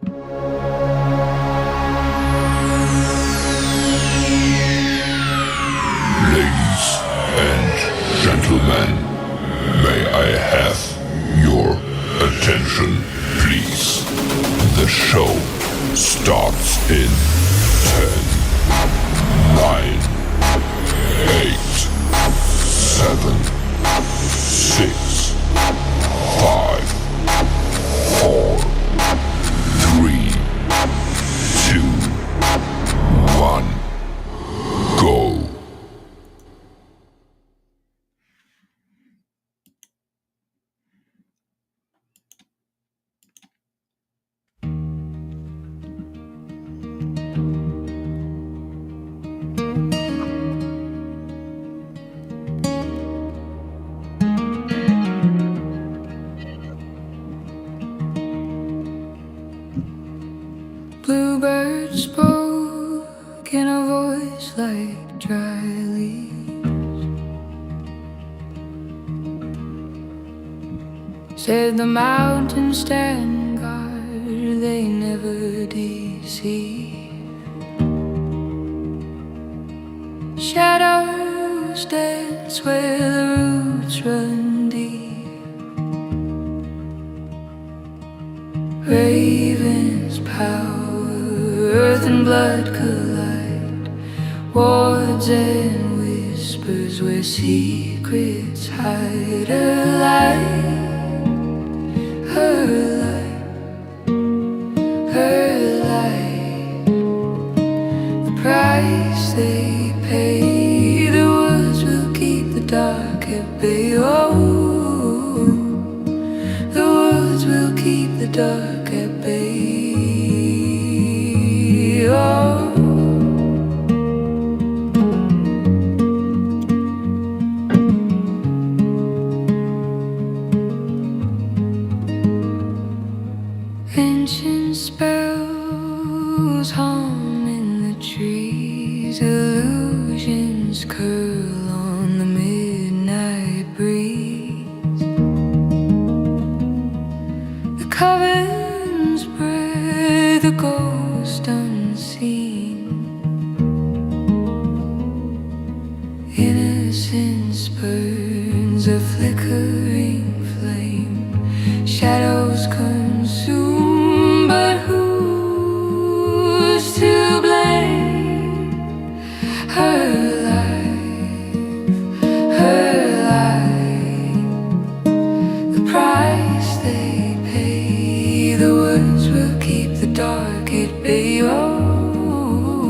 Ladies and gentlemen, may I have your attention, please? The show starts in 10, 9, 8, 7, 6, 5, 4, 3, 2, 1, go. Bluebird spoke in a voice like dry leaves. Said the mountains stand guard, they never deceive. Shadows dance where the roots run deep. Ravens power, earth and blood collide. Words and whispers where secrets hide. Her light, her light, her light. The price they pay, the woods will keep the dark at bay. Oh, the woods will keep the dark at bay. Oh. Ancient spells hum in the trees, illusions curl on the midnight breeze. The covens spread, the ghost unseen. Innocence burns a flickering flame. Shadows consume, but who's to blame? Her life, her life. The price they pay, the words will keep the dark at bay. Oh,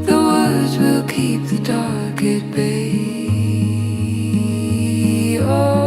the words will keep the dark at bay. Oh.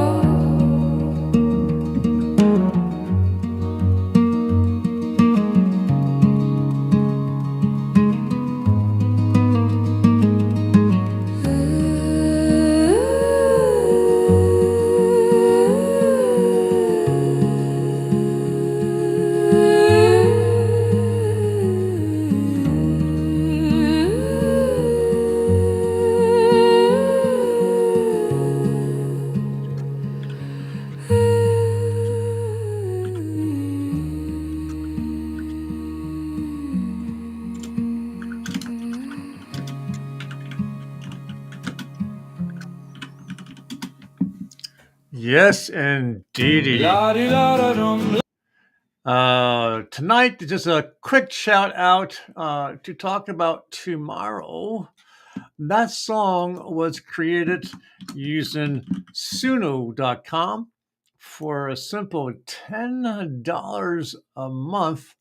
Yes, indeedy. Tonight, just a quick shout out to talk about tomorrow. That song was created using Suno.com for a simple $10 a month.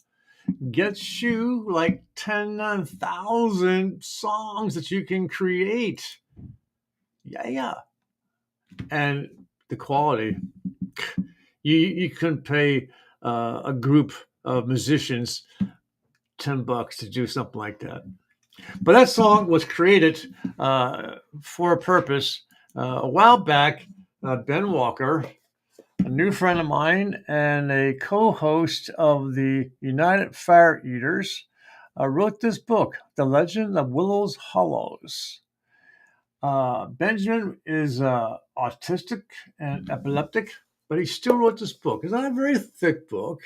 Gets you like 10,000 songs that you can create. Yeah. And the quality, you couldn't pay a group of musicians $10 to do something like that. But that song was created for a purpose. A while back, Ben Walker, a new friend of mine and a co-host of the United Fire Eaters, wrote this book, The Legend of Willow's Hollows. Benjamin is autistic and epileptic, but he still wrote this book. It's not a very thick book,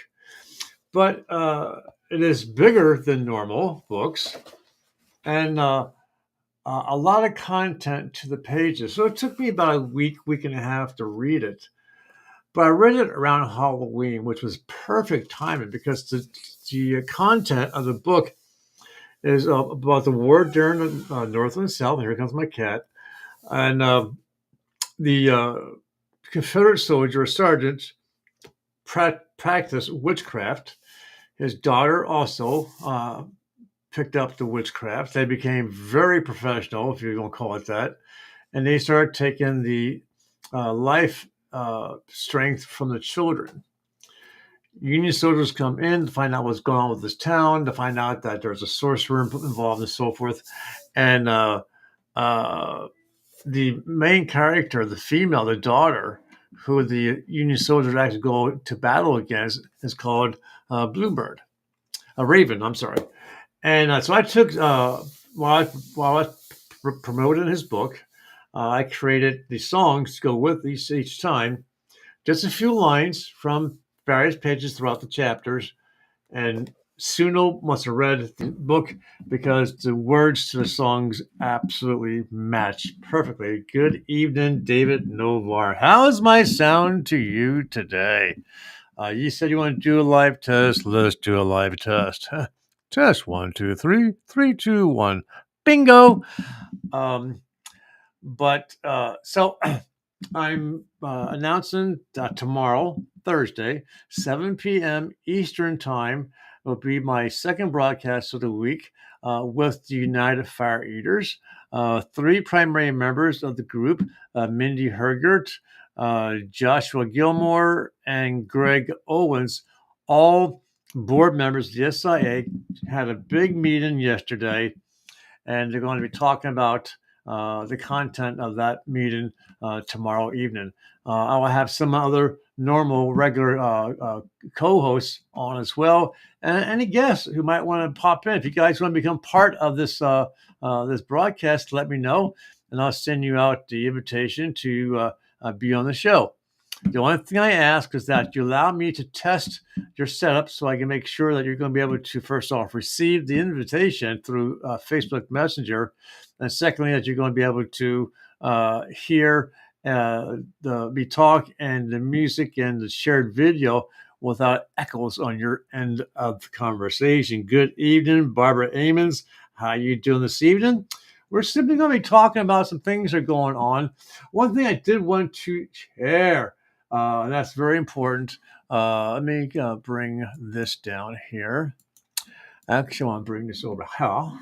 but it is bigger than normal books, and a lot of content to the pages. So it took me about a week and a half to read it. But I read it around Halloween, which was perfect timing because the content of the book is about the war during the North and South. Here comes my cat. And the Confederate soldier, sergeant, practiced witchcraft. His daughter also picked up the witchcraft. They became very professional, if you're going to call it that. And they started taking the life strength from the children. Union soldiers come in to find out what's going on with this town, to find out that there's a sorcerer involved and so forth. And the main character, the female, the daughter, who the Union soldiers actually go to battle against, is called Bluebird. A Raven, I'm sorry. And so I took, while I promoted his book, I created the songs to go with each time, just a few lines from various pages throughout the chapters. And Suno must have read the book because the words to the songs absolutely match perfectly. Good evening, David Novar. How's my sound to you today? You said you want to do a live test. Let's do a live test. Test 1, 2, 3, 3, 2, 1. Bingo. So I'm announcing that tomorrow, Thursday, 7 p.m. Eastern Time, will be my second broadcast of the week with the United Fire Eaters. 3 primary members of the group, Mindy Hergert, Joshua Gilmore, and Greg Owens, all board members of the SIA, had a big meeting yesterday, and they're going to be talking about the content of that meeting tomorrow evening. I will have some other normal, regular co-hosts on as well, and any guests who might want to pop in. If you guys want to become part of this this broadcast, let me know, and I'll send you out the invitation to be on the show. The only thing I ask is that you allow me to test your setup so I can make sure that you're going to be able to, first off, receive the invitation through Facebook Messenger, and secondly, that you're going to be able to hear the talk and the music and the shared video without echoes on your end of the conversation. Good evening, Barbara Amons. How you doing this evening? We're simply going to be talking about some things that are going on. One thing I did want to share, that's very important. Let me bring this down here. Actually, I want to bring this over here.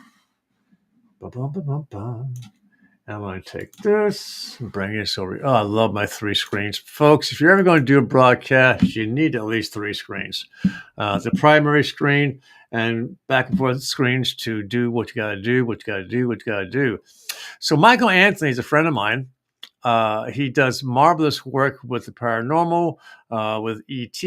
And I'm going to take this and bring this over. Oh, I love my 3 screens. Folks, if you're ever going to do a broadcast, you need at least 3 screens. The primary screen and back and forth screens to do what you got to do, what you got to do, what you got to do. So Michael Anthony is a friend of mine. He does marvelous work with the paranormal, with ET,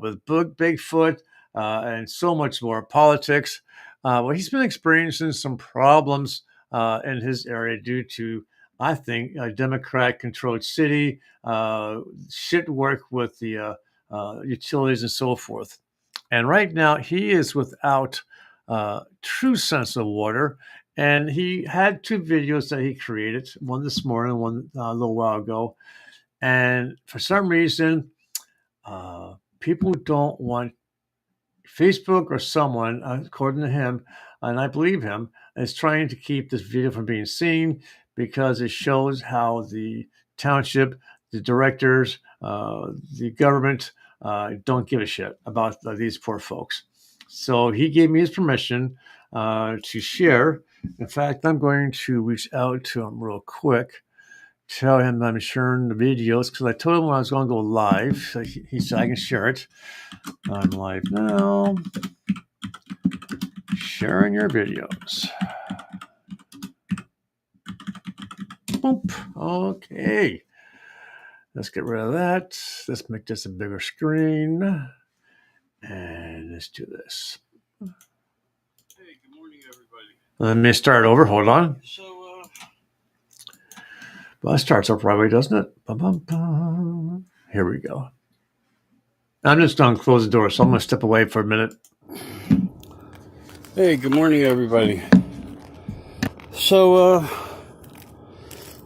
with Bigfoot, and so much more, politics. Well, he's been experiencing some problems in his area due to, I think, a Democrat-controlled city, shit work with the utilities and so forth. And right now, he is without true sense of water. And he had 2 videos that he created, one this morning, one a little while ago. And for some reason, people don't want Facebook or someone, according to him, and I believe him, is trying to keep this video from being seen because it shows how the township, the directors, the government don't give a shit about these poor folks. So he gave me his permission to share. In fact, I'm going to reach out to him real quick, tell him I'm sharing the videos because I told him when I was going to go live. So he said I can share it. I'm live now. Sharing your videos. Boop. Okay. Let's get rid of that. Let's make this a bigger screen. And let's do this. Hey, good morning, everybody. Let me start over. Hold on. So, Well, it starts up right away, doesn't it? Bum, bum, bum. Here we go. I'm just going to close the door, so I'm going to step away for a minute. Hey, good morning, everybody. So,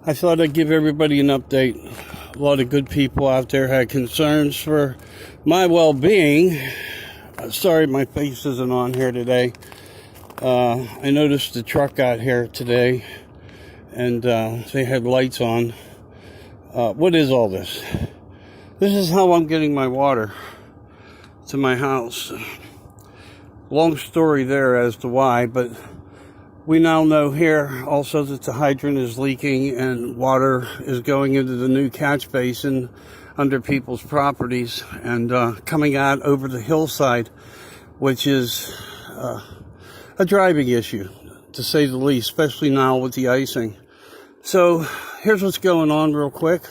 I thought I'd give everybody an update. A lot of good people out there had concerns for my well-being. Sorry my face isn't on here today. I noticed the truck got here today, and they had lights on. What is all this? This is how I'm getting my water to my house. Long story there as to why, but we now know here also that the hydrant is leaking and water is going into the new catch basin under people's properties and coming out over the hillside, which is a driving issue, to say the least, especially now with the icing. So here's what's going on real quick.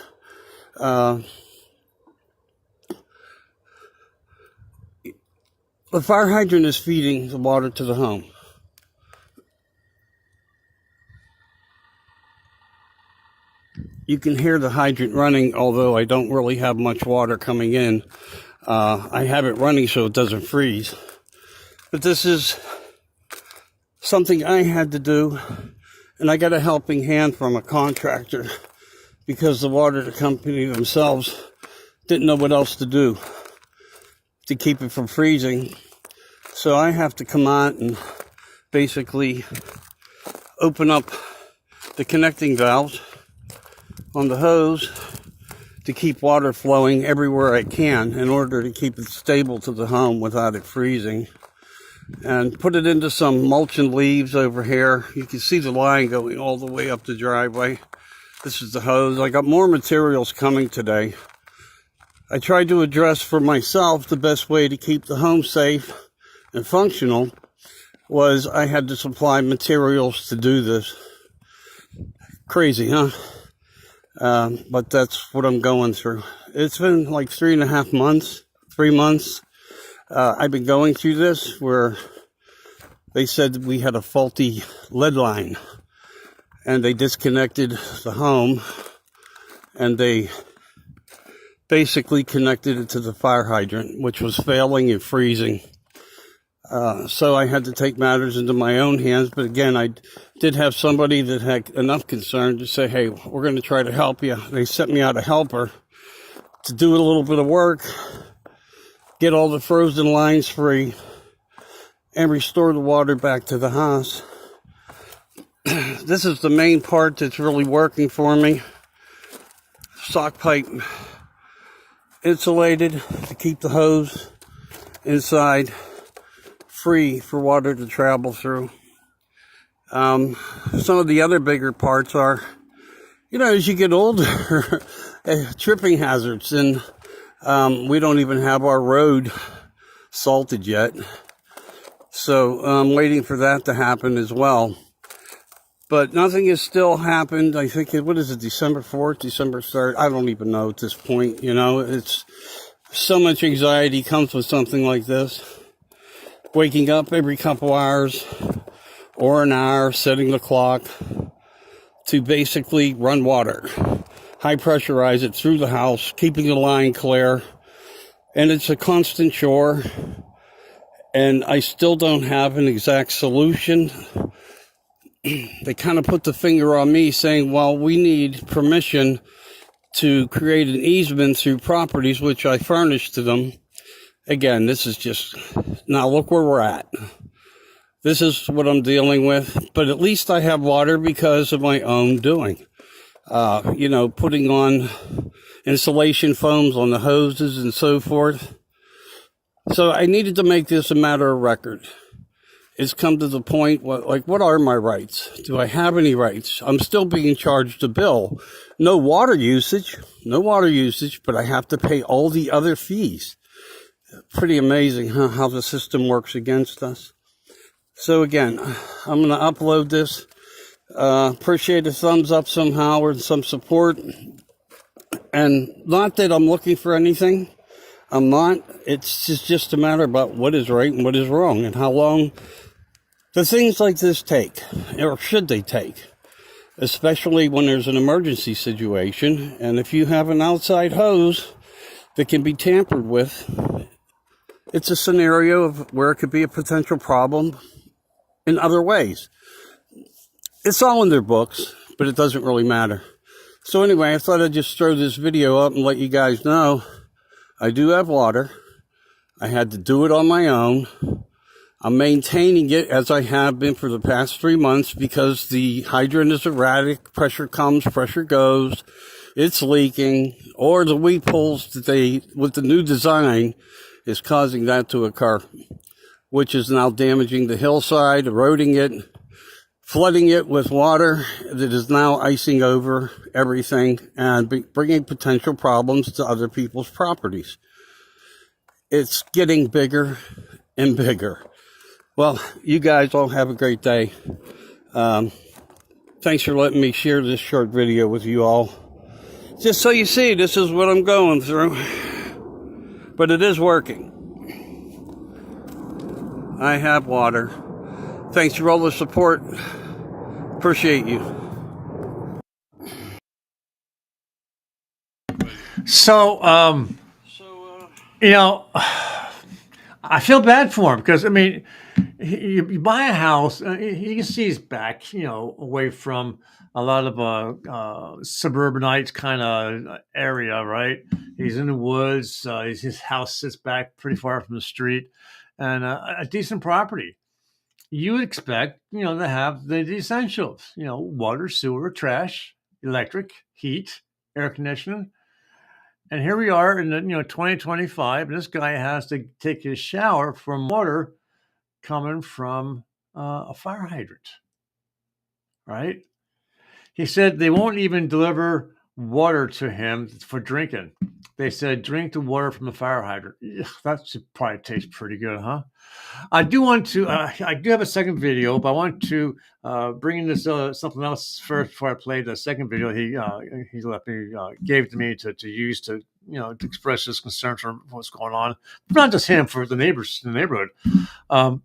The fire hydrant is feeding the water to the home. You can hear the hydrant running, although I don't really have much water coming in. I have it running so it doesn't freeze. But this is something I had to do, and I got a helping hand from a contractor because the water company themselves didn't know what else to do to keep it from freezing. So I have to come out and basically open up the connecting valves on the hose to keep water flowing everywhere I can in order to keep it stable to the home without it freezing. And put it into some mulch and leaves over here. You can see the line going all the way up the driveway. This is the hose. I got more materials coming today. I tried to address for myself the best way to keep the home safe and functional was I had to supply materials to do this. Crazy, huh? But that's what I'm going through. It's been like 3 months. I've been going through this where they said we had a faulty lead line and they disconnected the home and they basically connected it to the fire hydrant, which was failing and freezing. So I had to take matters into my own hands. But again, I did have somebody that had enough concern to say, hey, we're going to try to help you. They sent me out a helper to do a little bit of work, get all the frozen lines free, and restore the water back to the house. This is the main part that's really working for me. Sock pipe insulated to keep the hose inside free for water to travel through. Some of the other bigger parts are, as you get older, tripping hazards, and we don't even have our road salted yet. So I'm waiting for that to happen as well. But nothing has still happened. I think, what is it, December 4th, December 3rd? I don't even know at this point, It's so much anxiety comes with something like this. Waking up every couple hours or an hour, setting the clock to basically run water. High pressurize it through the house, keeping the line clear. And it's a constant chore. And I still don't have an exact solution. They kind of put the finger on me saying, well, we need permission to create an easement through properties, which I furnished to them. Again, this is just, now look where we're at. This is what I'm dealing with, but at least I have water because of my own doing. Putting on insulation foams on the hoses and so forth. So I needed to make this a matter of record. It's come to the point, what are my rights? Do I have any rights? I'm still being charged a bill. No water usage, but I have to pay all the other fees. Pretty amazing, huh, how the system works against us. So again, I'm going to upload this. Appreciate a thumbs up somehow or some support. And not that I'm looking for anything. I'm not. It's just a matter about what is right and what is wrong and how long the things like this take, or should they take, especially when there's an emergency situation. And if you have an outside hose that can be tampered with. It's a scenario of where it could be a potential problem in other ways. It's all in their books, but it doesn't really matter. So anyway, I thought I'd just throw this video up and let you guys know I do have water. I had to do it on my own. I'm maintaining it as I have been for the past 3 months because the hydrant is erratic. Pressure comes, pressure goes. It's leaking, or the weed pulls that with the new design, is causing that to occur, which is now damaging the hillside, eroding it, flooding it with water that is now icing over everything and bringing potential problems to other people's properties. It's getting bigger and bigger. Well, you guys all have a great day. Thanks for letting me share this short video with you all. Just so you see, this is what I'm going through. But it is working. I have water. Thanks for all the support. Appreciate you. So, you know, I feel bad for him because, I mean, you buy a house, you can see his back, you know, away from a lot of suburbanite kind of area, right? He's in the woods. His house sits back pretty far from the street, and a decent property. You would expect, you know, to have the essentials, you know, water, sewer, trash, electric, heat, air conditioning. And here we are in 2025, and this guy has to take his shower from water coming from a fire hydrant, right? He said they won't even deliver water to him for drinking. They said, drink the water from the fire hydrant. Ugh, that should probably taste pretty good, huh? I do want to, I do have a second video, but I want to bring in this something else first before I play the second video he left me, gave to me to use to, you know, to express his concern for what's going on. But not just him, for the neighbors in the neighborhood. A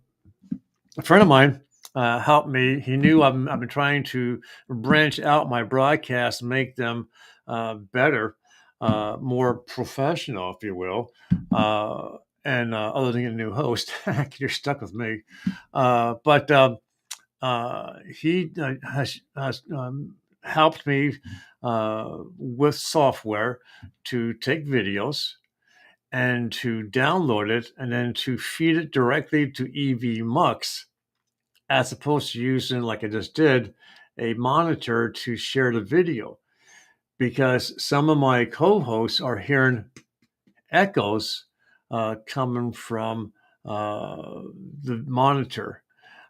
friend of mine helped me. He knew I've been trying to branch out my broadcasts, make them better, more professional, if you will. And other than a new host, you're stuck with me. But he has helped me with software to take videos and to download it and then to feed it directly to EVMux, as opposed to using, like I just did, a monitor to share the video. Because some of my co-hosts are hearing echoes coming from the monitor.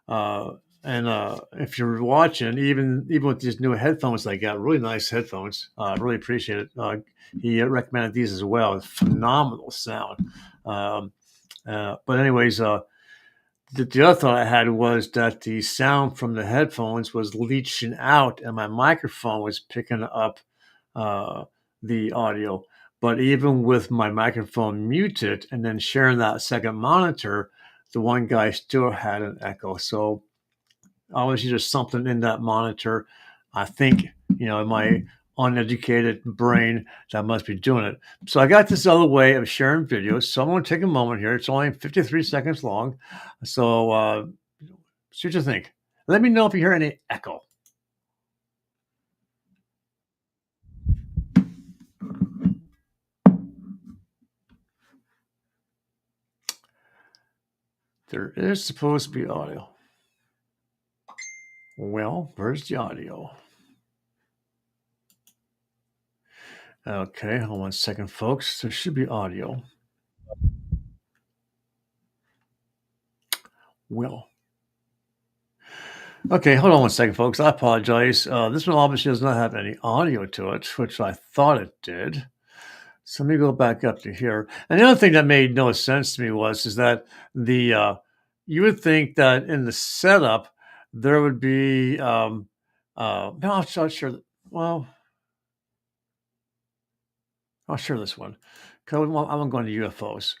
And if you're watching, even with these new headphones I got, really nice headphones, really appreciate it. He recommended these as well. Phenomenal sound. But anyways, the other thought I had was that the sound from the headphones was leaching out and my microphone was picking up the audio. But even with my microphone muted and then sharing that second monitor, the one guy still had an echo. So obviously there's something in that monitor. I think, you know, in my uneducated brain that must be doing it. So I got this other way of sharing videos. So I'm going to take a moment here. It's only 53 seconds long. So see what you think. Let me know if you hear any echo. There is supposed to be audio. Well, where's the audio? Okay, hold on one second, folks. There should be audio. Well. Okay, hold on one second, folks. I apologize. This one obviously does not have any audio to it, which I thought it did. So let me go back up to here. And the other thing that made no sense to me is that you would think that in the setup there would be no, I'm not sure. Well, I'll share this one. I'm going to UFOs.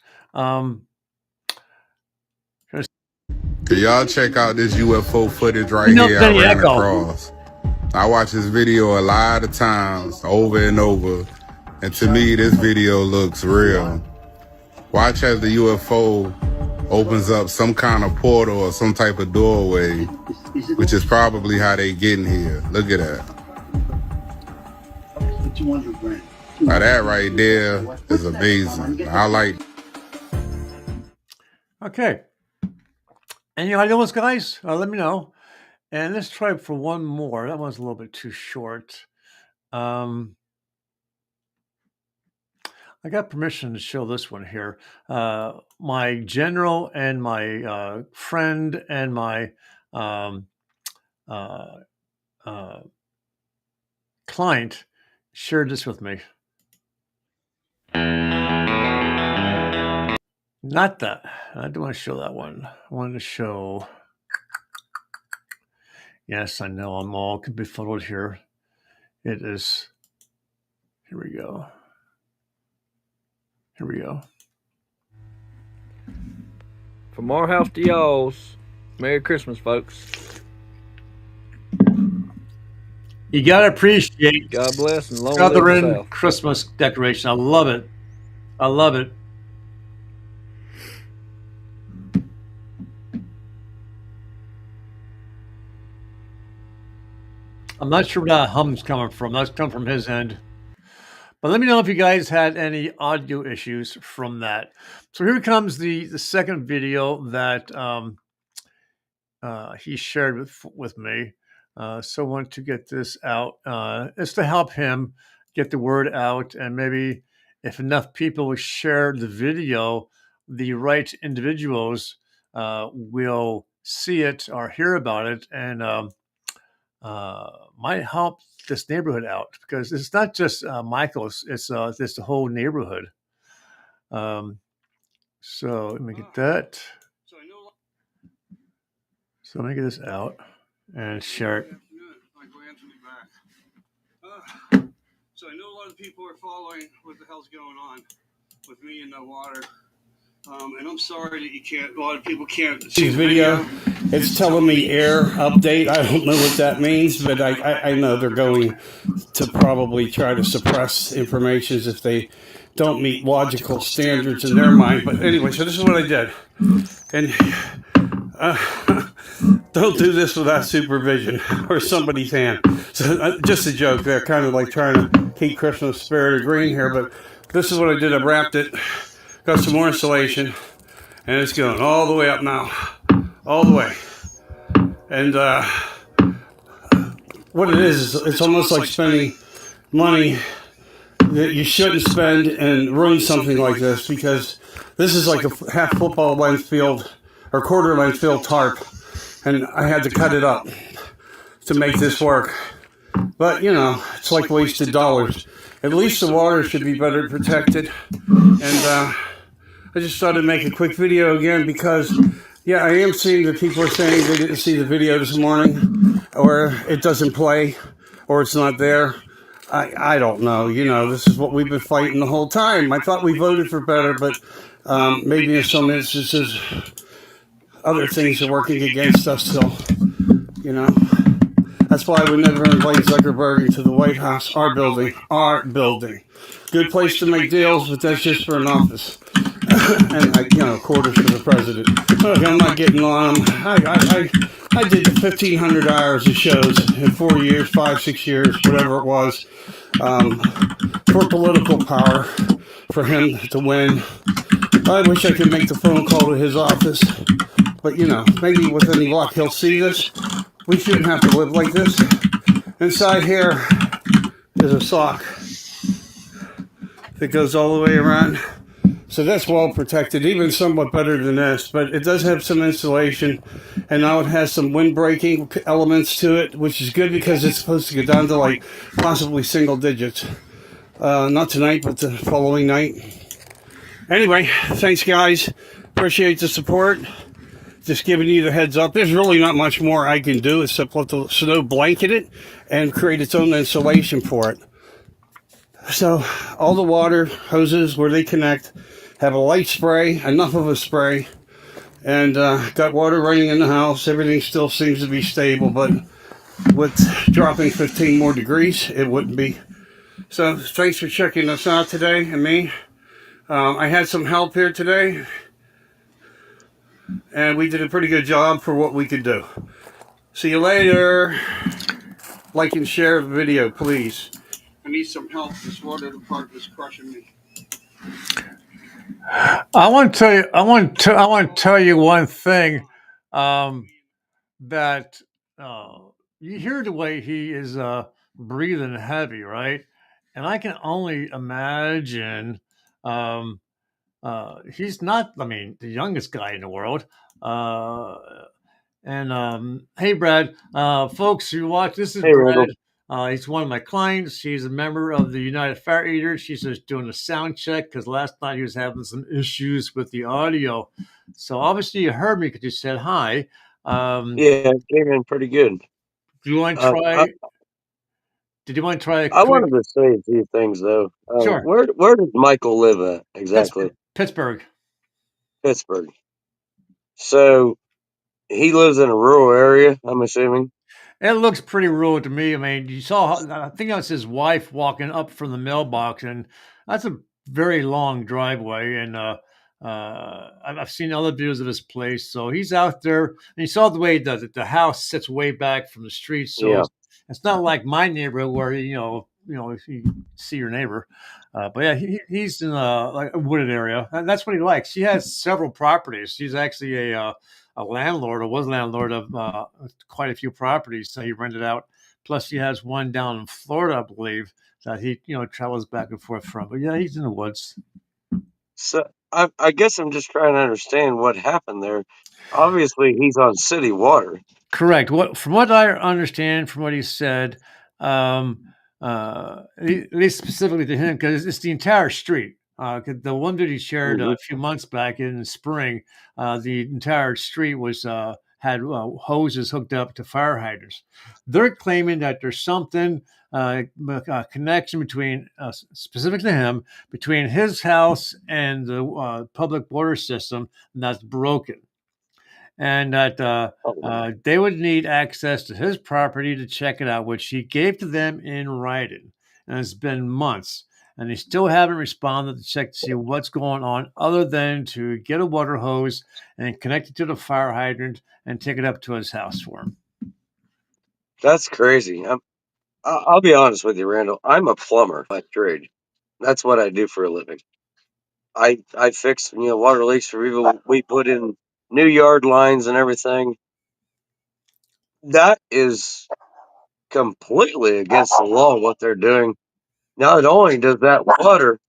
Can y'all check out this UFO footage right here I ran across? I watched this video a lot of times, over and over. And to me, this video looks real. Watch as the UFO opens up some kind of portal or some type of doorway, which is probably how they getting here. Look at that. Now that right there is amazing. I like. Okay. Any ideas, guys? Let me know. And let's try for one more. That one's a little bit too short. I got permission to show this one here. My general and my friend and my client shared this with me. Not that. I don't want to show that one. I wanted to show. Yes, I know I'm all could be befuddled here. It is. Here we go. Here we go. From our house to y'all's. Merry Christmas, folks. You gotta appreciate God bless and long Southern live the South. Christmas decoration. I love it. I love it. I'm not sure where that hum's coming from. That's come from his end. But let me know if you guys had any audio issues from that. So here comes the second video that he shared with me. So I want to get this out. It's to help him get the word out, and maybe if enough people share the video, the right individuals will see it or hear about it, and might help this neighborhood out, because it's not just Michael's; it's the whole neighborhood. So let me get that. So let me get this out and share it. So I know a lot of people are following what the hell's going on with me in the water. And I'm sorry that a lot of people can't see the video. It's telling me error update. I don't know what that means, but I know they're going to probably try to suppress information if they don't meet logical standards in their mind. But anyway, so this is what I did. And don't do this without supervision or somebody's hand. So just a joke. They're kind of like trying to keep Christmas spirit of green here, but this is what I did. I wrapped it, got some more insulation, and it's going all the way up now, all the way. And what it is it's almost like spending money that you shouldn't spend and ruin something like this, because this is like a half football length field or quarter length field tarp, and I had to cut it up to make this work. But you know, it's like wasted dollars. At least the water should be better protected. And I just thought I'd make a quick video again because, yeah, I am seeing that people are saying they didn't see the video this morning, or it doesn't play, or it's not there. I don't know. You know, this is what we've been fighting the whole time. I thought we voted for better, but maybe in some instances, other things are working against us still, you know. That's why we never invite Zuckerberg into the White House. Our building. Good place to make deals, but that's just for an office. And, quarters for the president. Look, I'm not getting on him. I did 1,500 hours of shows in 4 years, 5, 6 years, whatever it was, for political power, for him to win. I wish I could make the phone call to his office. But, you know, maybe with any luck, he'll see this. We shouldn't have to live like this. Inside here is a sock that goes all the way around. So that's well protected, even somewhat better than this. But it does have some insulation. And now it has some windbreaking elements to it, which is good because it's supposed to go down to like possibly single digits. Not tonight, but the following night. Anyway, thanks guys. Appreciate the support. Just giving you the heads up. There's really not much more I can do except let the snow blanket it and create its own insulation for it. So all the water hoses where they connect have a light spray, enough of a spray, and got water running in the house. Everything still seems to be stable, but with dropping 15 more degrees, it wouldn't be So thanks for checking us out today and me. I had some help here today, and we did a pretty good job for what we could do. See you later. Like and share the video, please. I need some help. This water department is crushing me. I want to tell you. I want to tell you one thing. That you hear the way he is breathing heavy, right? And I can only imagine. Um, he's not. I mean, the youngest guy in the world. Uh, and hey, Brad, folks who watch, this is Hey, Brad. Randall. He's one of my clients. He's a member of the United Fire Eaters. He's just doing a sound check because last night he was having some issues with the audio. So obviously you heard me because you said hi. Yeah, it came in pretty good. Do you want to Uh, I, try? Did you want to try a I quick? wanted to say a few things though. Sure. Where does Michael live at exactly? Pittsburgh. Pittsburgh. Pittsburgh. So he lives in a rural area, I'm assuming. It looks pretty rural to me. I mean, you saw, I think that's his wife walking up from the mailbox, and that's a very long driveway. And I've seen other views of his place. So he's out there, and you saw the way he does it. The house sits way back from the street, so Yeah. it's not like my neighborhood where you see your neighbor. But yeah, he's in like a wooded area, and that's what he likes. He has several properties. He's actually a landlord or was landlord of quite a few properties that he rented out. Plus, he has one down in Florida, I believe, that he travels back and forth from. But yeah, he's in the woods. So I guess I'm just trying to understand what happened there. Obviously, he's on city water. Correct. From what I understand, from what he said, at least specifically to him, because it's the entire street. 'Cause the one that he shared Hmm. a few months back in the spring, the entire street was had hoses hooked up to fire hydrants. They're claiming that there's something a connection between specific to him between his house and the public water system that's broken, and that Oh, they would need access to his property to check it out, which he gave to them in writing. And it's been months, and they still haven't responded to check to see what's going on, other than to get a water hose and connect it to the fire hydrant and take it up to his house for him. that's crazy. I'll be honest with you, Randall. I'm a plumber by trade. That's what I do for a living. I fix water leaks for people. We put in new yard lines and everything. That is completely against the law what they're doing. Not only does that water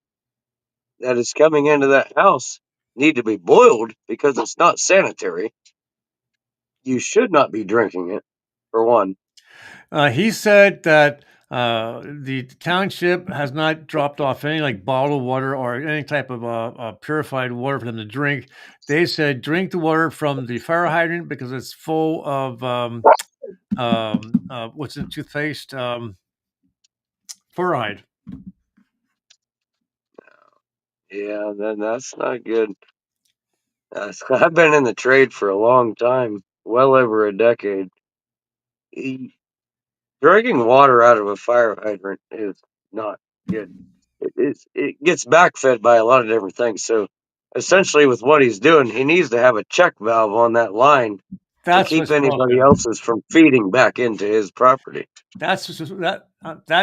that is coming into that house need to be boiled because it's not sanitary, you should not be drinking it, for one. He said that the township has not dropped off any like bottled water or any type of purified water for them to drink. They said drink the water from the fire hydrant because it's full of what's in toothpaste? Fluoride. Yeah, then that's not good. I've been in the trade for a long time, well over a decade. E- Drinking water out of a fire hydrant is not good. It gets backfed by a lot of different things. So essentially, with what he's doing, he needs to have a check valve on that line to That's keep what's anybody broken. else's from feeding back into his property. That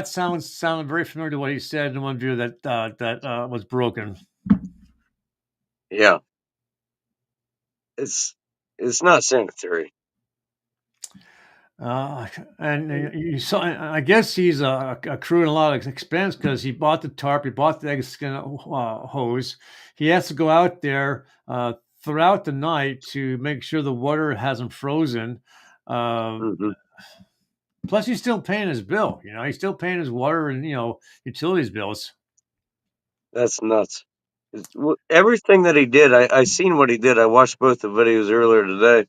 sounded very familiar to what he said in one view that was broken. Yeah, it's it's not sanitary. Uh, and you saw, I guess he's accruing a lot of expense because he bought the tarp, he bought the egg skin hose. He has to go out there throughout the night to make sure the water hasn't frozen. Um, Hmm. Plus, he's still paying his bill. He's still paying his water and utilities bills. That's nuts. Everything that he did, I seen what he did. I watched both the videos earlier today.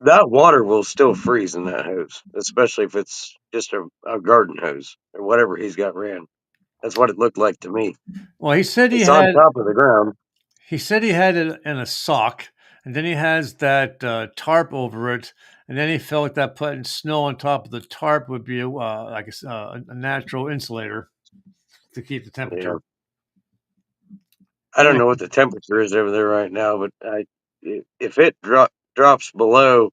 That water will still freeze in that hose, especially if it's just a garden hose or whatever he's got ran. That's what it looked like to me. Well, he said he It's on had top of the ground. He said he had it in a sock, and then he has that tarp over it, and then he felt that putting snow on top of the tarp would be like a natural insulator. to keep the Yeah. temperature. I don't know what the temperature is over there right now, but if it drops below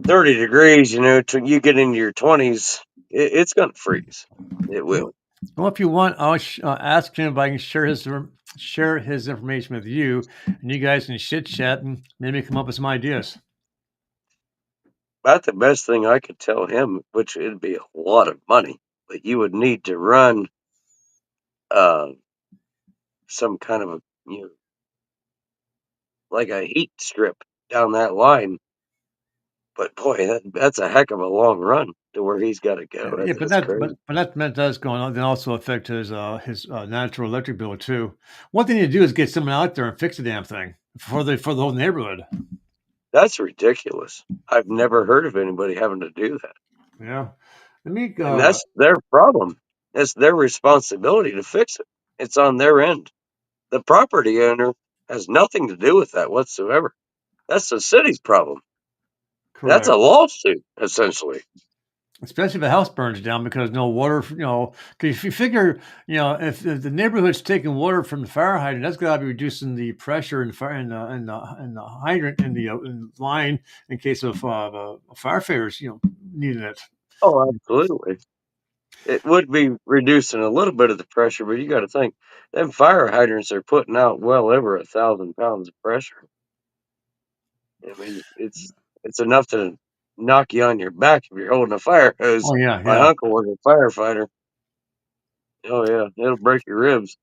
30 degrees, you get into your 20s, it's going to freeze. It will. Well, if you want, I'll ask him if I can share his information with you, and you guys can chit chat and maybe come up with some ideas. About the best thing I could tell him, which it'd be a lot of money, but you would need to run some kind of like a heat strip down that line. But boy, that's a heck of a long run to where he's got to go. Yeah, That's crazy. but that does go on. Then also affect his natural electric bill too. One thing to do is get someone out there and fix the damn thing for the whole neighborhood. That's ridiculous. I've never heard of anybody having to do that. Yeah, let me And that's their problem. It's their responsibility to fix it. It's on their end. The property owner has nothing to do with that whatsoever. That's the city's problem. correct. That's a lawsuit, essentially. Especially if the house burns down because no water, because if you figure, if the neighborhood's taking water from the fire hydrant, that's got to be reducing the pressure in the fire in the hydrant in the line in case of firefighters, needing it. Oh, absolutely. It would be reducing a little bit of the pressure, but you got to think them fire hydrants are putting out well over 1,000 pounds of pressure. I mean, it's enough to knock you on your back if you're holding a fire hose. Oh yeah, My yeah. uncle was a firefighter. Oh yeah, it'll break your ribs.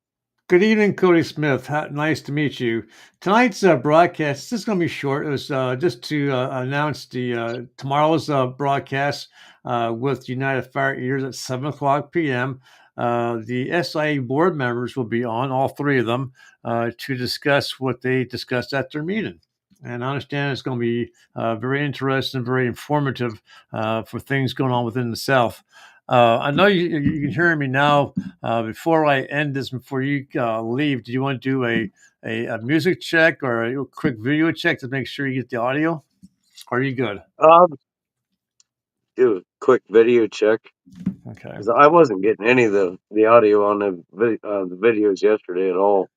Good evening, Cody Smith. Nice to meet you. Tonight's broadcast, this is going to be short. It was just to announce the tomorrow's broadcast with United Fire Eaters at 7 o'clock p.m. The SIA board members will be on, all three of them, to discuss what they discussed at their meeting. And I understand it's going to be very interesting, very informative for things going on within the South. I know you can hear me now. Before I end this, before you leave, do you want to do a music check or a quick video check to make sure you get the audio? Or are you good? Do a quick video check. Okay. 'Cause I wasn't getting any of the audio on the videos yesterday at all.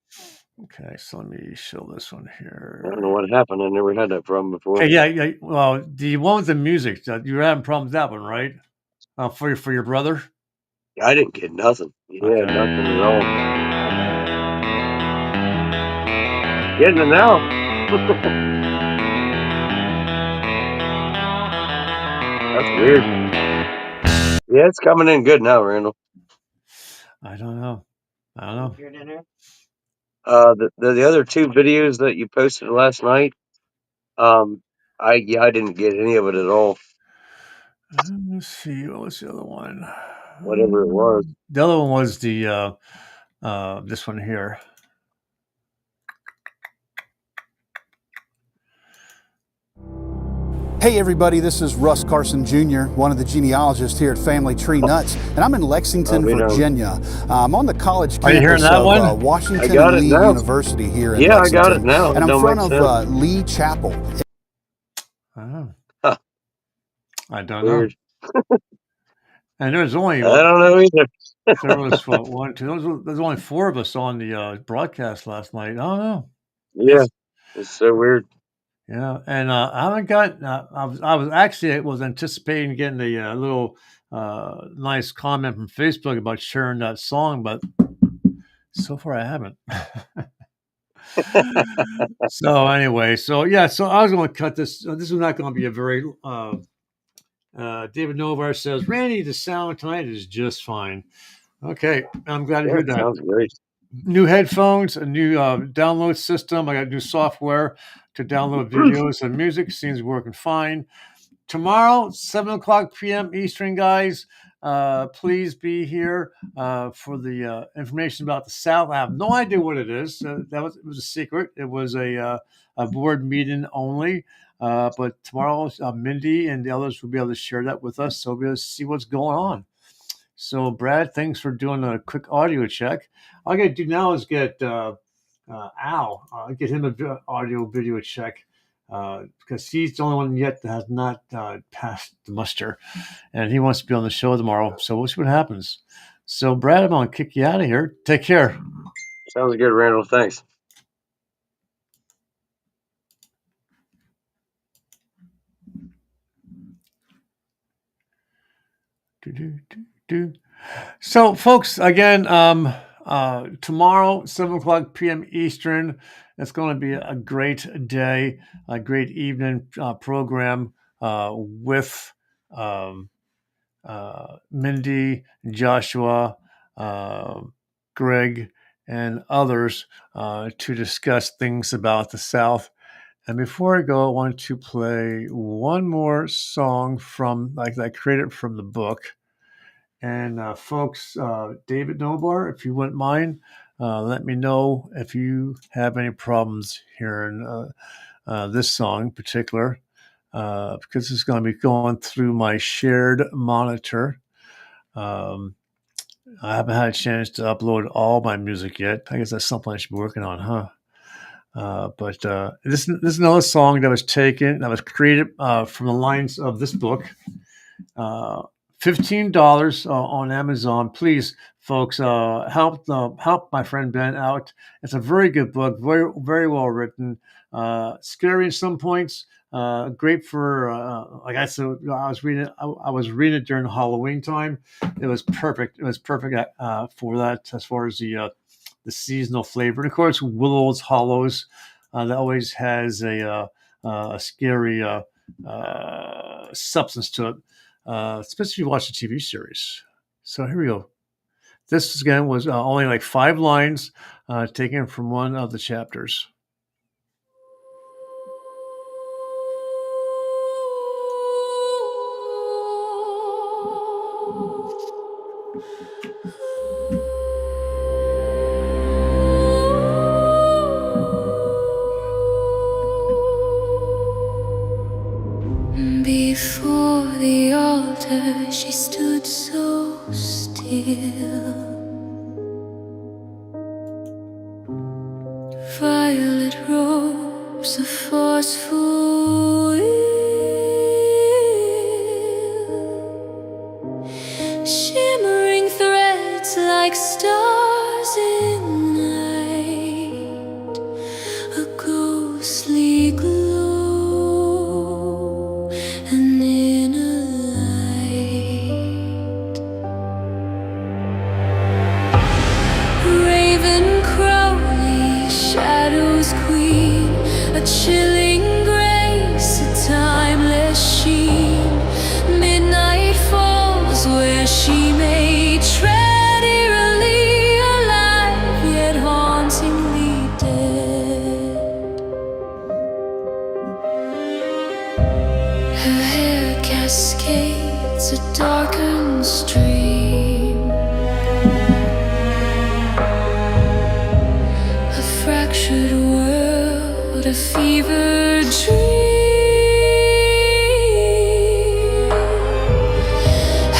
Okay, so let me show this one here. I don't know what happened. I never had that problem before. Okay, yeah. Well, the one with the music, you were having problems with that one, right? For your brother? I didn't get nothing. Yeah, Okay. nothing at all. Getting it now. That's weird. Yeah, it's coming in good now, Randall. I don't know. The other two videos that you posted last night, I didn't get any of it at all. Let's see. What was the other one? Whatever it was. The other one was the this one here. Hey everybody, this is Russ Carson Jr., one of the genealogists here at Family Tree Nuts, and I'm in Lexington, Virginia. I'm on the college campus of Washington and Lee University here in Lexington. I got it now. And I'm in front of Lee Chapel. I don't know. And there's only I don't know either. there was one, two. There's only four of us on the broadcast last night. I don't know. Yeah, it's so weird. Yeah, and I haven't got. I was anticipating getting a little nice comment from Facebook about sharing that song, but so far I haven't. So anyway, so I was going to cut this. This is not going to be a very. David Novar says, Randy, the sound tonight is just fine. Okay, I'm glad to hear that. Sounds great. New headphones, a new download system. I got new software to download videos and music. Seems working fine. Tomorrow, 7 o'clock p.m. Eastern, guys. Please be here for the information about the South. I have no idea what it is. It was a secret. It was a board meeting only. But tomorrow, Mindy and the others will be able to share that with us, so we'll be able to see what's going on. So, Brad, thanks for doing a quick audio check. All I got to do now is get Al, get him an audio video check because he's the only one yet that has not passed the muster, and he wants to be on the show tomorrow. So we'll see what happens. So, Brad, I'm going to kick you out of here. Take care. Sounds good, Randall. Thanks. So, folks, again, tomorrow, 7:00 p.m. Eastern, it's going to be a great day, a great evening program with Mindy, Joshua, Greg, and others to discuss things about the South. And before I go, I want to play one more song from like I created from the book. And folks, David Nobar, if you wouldn't mind, let me know if you have any problems hearing this song in particular, because it's going to be going through my shared monitor. I haven't had a chance to upload all my music yet. I guess that's something I should be working on, huh? But this is another song that was created from the lines of this book. $15 on Amazon. Please, folks, help my friend Ben out. It's a very good book, very very well written. Scary at some points. Great for like I said. I was reading it during Halloween time. It was perfect. It was perfect for that as far as the seasonal flavor. And of course, Willows Hollows that always has a scary substance to it, especially if you watch the TV series. So here we go. This again was only like 5 lines taken from one of the chapters. Before the altar, she stood so still. Violet robes of forceful will, shimmering threads like stars in night, a ghostly glow. Chilling grace, a timeless sheen. Midnight falls where she may tread eerily alive, yet hauntingly dead. Her hair cascades a darkened stream, a fractured world, a fever dream.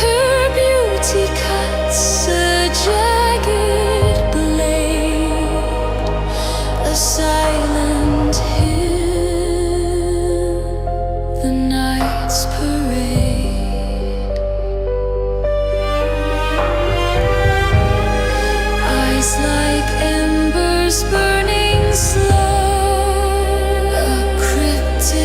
Her beauty cuts a jagged blade, a silent hymn, the night's parade. Eyes like embers burning slow, a cryptic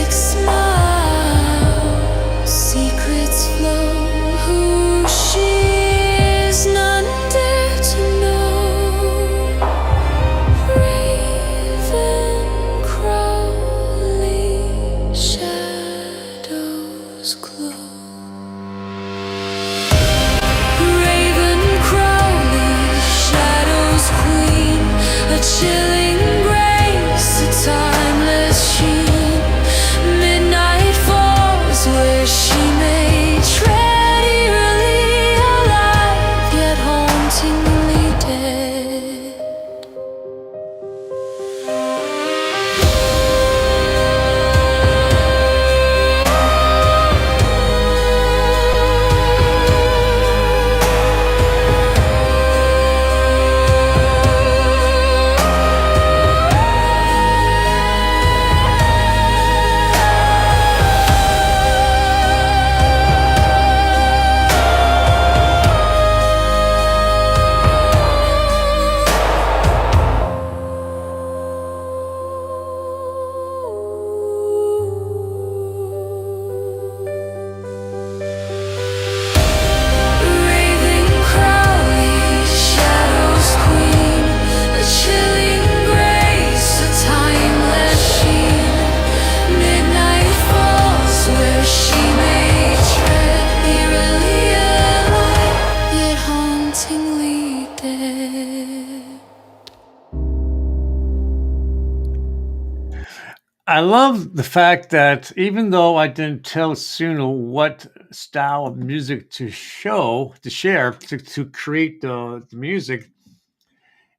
I love the fact that even though I didn't tell Suno what style of music to share, to create the music,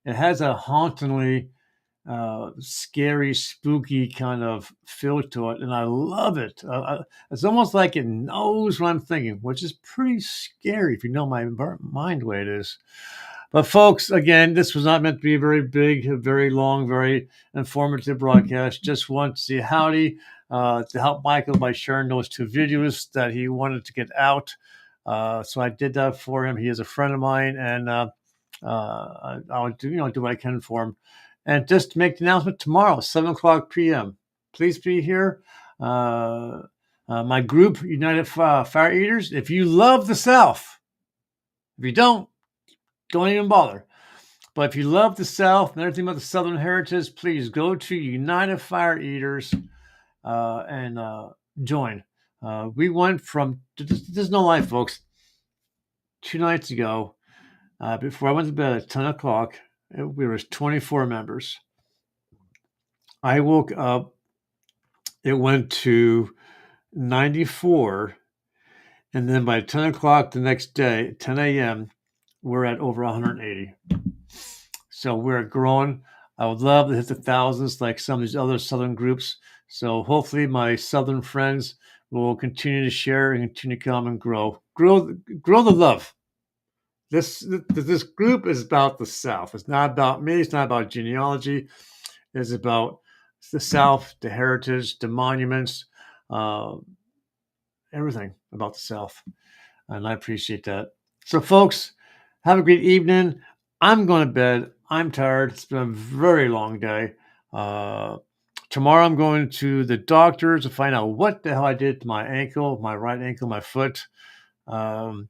it has a hauntingly scary, spooky kind of feel to it, and I love it. It's almost like it knows what I'm thinking, which is pretty scary if you know my mind the way it is. But folks, again, this was not meant to be a very big, a very long, very informative broadcast. Just want to say howdy to help Michael by sharing those 2 videos that he wanted to get out. So I did that for him. He is a friend of mine, and I'll do what I can for him. And just to make the announcement tomorrow, 7:00 p.m. Please be here. My group, United Fire Eaters. If you love the South, if you don't even bother. But if you love the South and everything about the Southern heritage, please go to United Fire Eaters and join. We went from, there's no lie, folks. 2 nights ago, before I went to bed at 10 o'clock, we were 24 members. I woke up, it went to 94, and then by 10 o'clock the next day, 10 a.m., we're at over 180. So we're growing. I would love to hit the thousands like some of these other Southern groups. So hopefully my Southern friends will continue to share and continue to come and grow the love. This group is about the South. It's not about me. It's not about genealogy. It's about the South, the heritage, the monuments, everything about the South. And I appreciate that. So, folks, have a great evening. I'm going to bed. I'm tired. It's been a very long day. Tomorrow I'm going to the doctor to find out what the hell I did to my ankle, my right ankle, my foot. I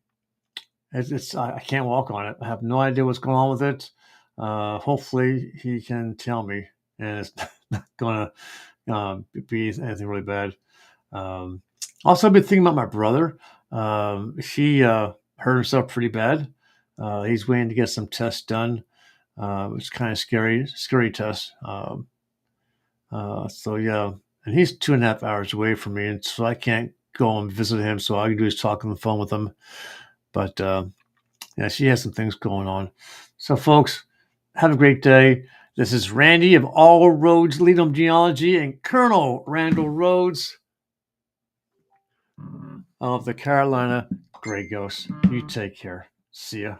can't walk on it. I have no idea what's going on with it. Hopefully he can tell me, and it's not going to be anything really bad. Also, I've been thinking about my brother. He hurt himself pretty bad. He's waiting to get some tests done. It's kind of scary test. So yeah, and he's 2.5 hours away from me, and so I can't go and visit him. So all I can do is talk on the phone with him. But yeah, she has some things going on. So folks, have a great day. This is Randy of All Roads Lead 'em Genealogy and Colonel Randall Rhodes of the Carolina Grey Ghosts. You take care. See ya.